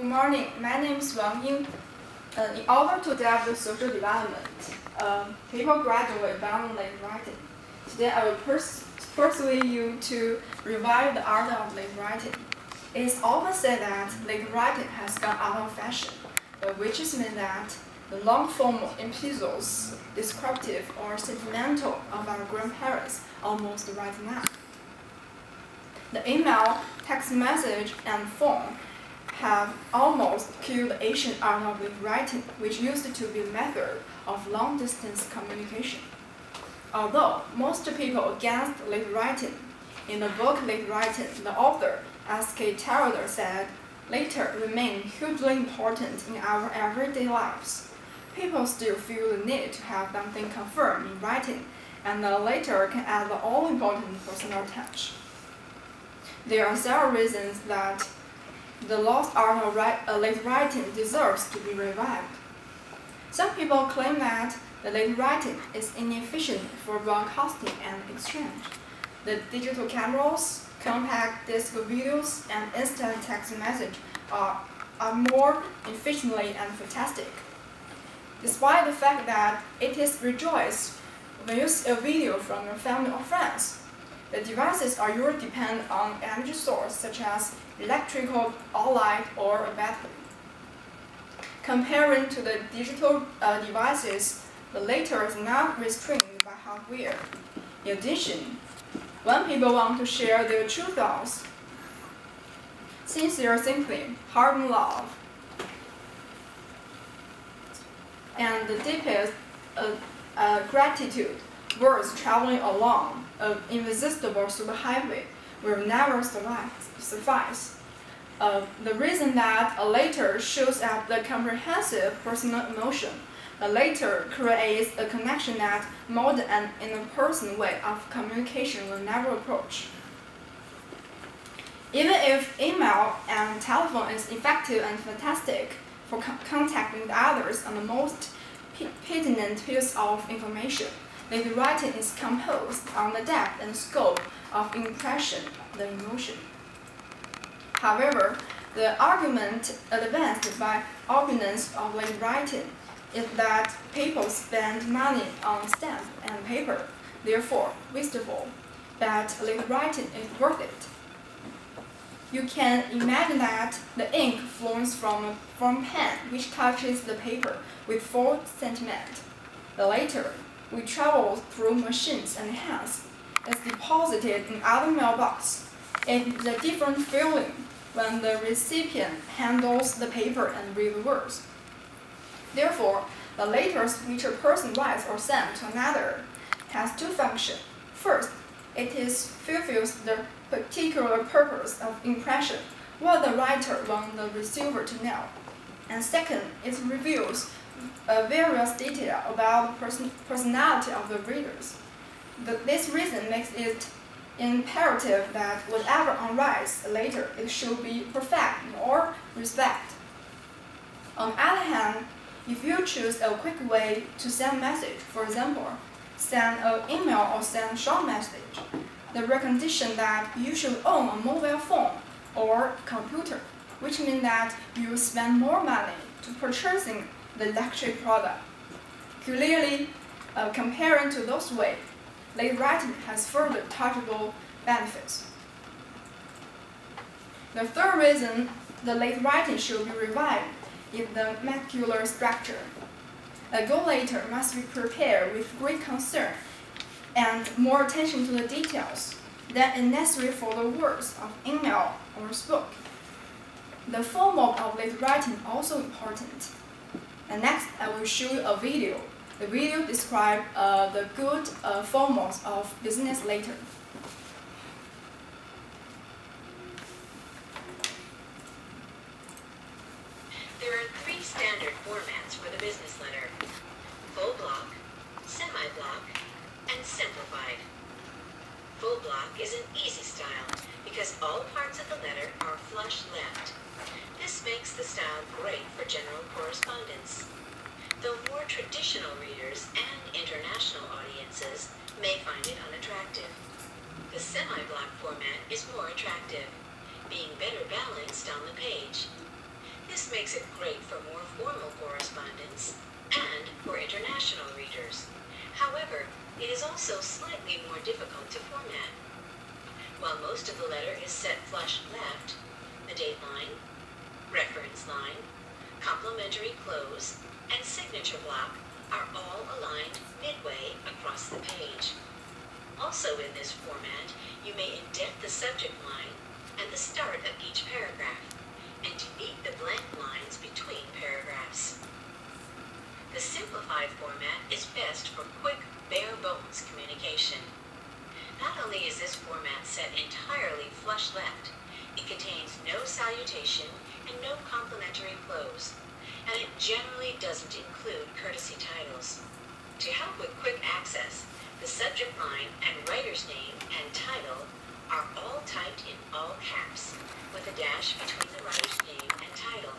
Good morning. My name is Wang Ying. In order to develop social development, people graduate beyond late writing. Today, I will persuade you to revive the art of late writing. It is often said that late writing has gone out of fashion, which means that the long-form epistles, descriptive or sentimental, of our grandparents almost writing up. The email, text message, and phone have almost killed the ancient art of late writing, which used to be a method of long-distance communication. Although most people against late writing, in the book Late Writing, the author, S.K. Taylor, said, "Later remain hugely important in our everyday lives. People still feel the need to have something confirmed in writing, and the later can add the all-important personal touch." There are several reasons that the lost art of late writing deserves to be revived. Some people claim that the late writing is inefficient for broadcasting and exchange. The digital cameras, compact disc videos, and instant text message are more efficiently and fantastic. Despite the fact that it is rejoiced when you see a video from your family or friends, the devices are usually depend on energy source such as electrical outlet or a battery. Comparing to the digital devices, the latter is not restrained by hardware. In addition, when people want to share their true thoughts, sincere sympathy, hardened love, and the deepest gratitude, words traveling along an irresistible superhighway will never suffice. The reason that a letter shows up the comprehensive personal emotion, a letter creates a connection that modern and in-person way of communication will never approach. Even if email and telephone is effective and fantastic for contacting others on the most pertinent piece of information, late writing is composed on the depth and scope of impression, the emotion. However, the argument advanced by opponents of late writing is that people spend money on stamp and paper, therefore wasteful, but late writing is worth it. You can imagine that the ink flows from pen which touches the paper with full sentiment. The latter, which travels through machines and hands, is deposited in other mailbox. It is a different feeling when the recipient handles the paper and reads the words. Therefore, the letters which a person writes or sends to another has two functions. First, it fulfills the particular purpose of impression, what the writer wants the receiver to know. And second, it reveals various details about the personality of the readers. This reason makes it imperative that whatever one writes later, it should be perfect in all respects. On the other hand, if you choose a quick way to send a message, for example, send an email or send a short message, the recognition that you should own a mobile phone or computer, which means that you spend more money to purchasing the luxury product. Clearly, comparing to those ways, late writing has further tangible benefits. The third reason the late writing should be revived is the macular structure. A good letter must be prepared with great concern and more attention to the details than is necessary for the words of email or book. The format of late writing is also important. And next, I will show you a video. The video describes the good formats of business letter. There are three standard formats for the business letter: full block, semi-block, and simplified. Full block is an easy style because all parts of the letter are flush left. This makes the style great for general correspondence. Though more traditional readers and international audiences may find it unattractive. The semi-block format is more attractive, being better balanced on the page. This makes it great for more formal correspondence and for international readers. However, it is also slightly more difficult to format. While most of the letter is set flush left, the date line, reference line, complementary close, and signature block are all aligned midway across the page. Also in this format, you may indent the subject line and the start of each paragraph, and delete the blank lines between paragraphs. The simplified format is best for quick, bare-bones communication. Not only is this format set entirely flush left, it contains no salutation and no complimentary close, and it generally doesn't include courtesy titles. To help with quick access, the subject line and writer's name and title are all typed in all caps, with a dash between the writer's name and title.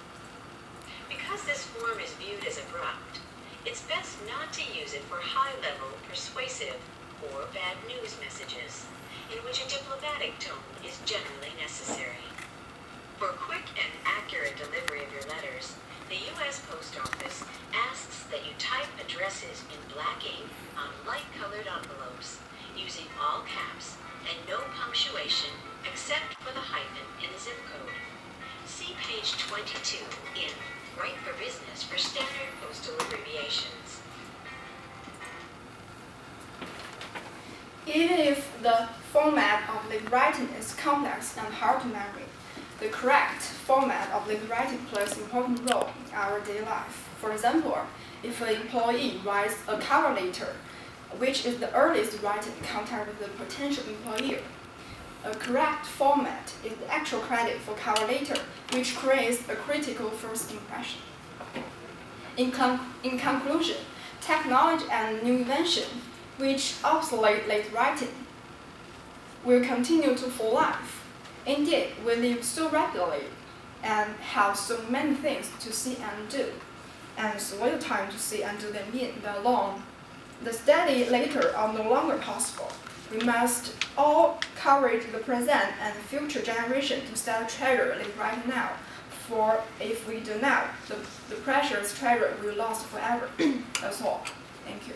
Because this form is viewed as abrupt, it's best not to use it for high-level, persuasive, or bad news messages, in which a diplomatic tone is generally necessary. For quick and accurate delivery of your letters, the U.S. Post Office asks that you type addresses in black ink on light-colored envelopes, using all caps and no punctuation except for the hyphen in the zip code. See page 22 in Write for Business for standard postal abbreviations. Even if the format of letter writing is complex and hard to memory, the correct format of letter writing plays an important role in our daily life. For example, if an employee writes a cover letter, which is the earliest writing contact with the potential employer, a correct format is the actual credit for cover letter, which creates a critical first impression. In conclusion, technology and new invention, which obsolete letter writing, will continue to full life. Indeed, we live so rapidly and have so many things to see and do, and so little time to see and do them in the long. The steady later are no longer possible. We must all courage the present and future generation to study treasure right now. For if we do not, the precious treasure will last forever. That's all. Thank you.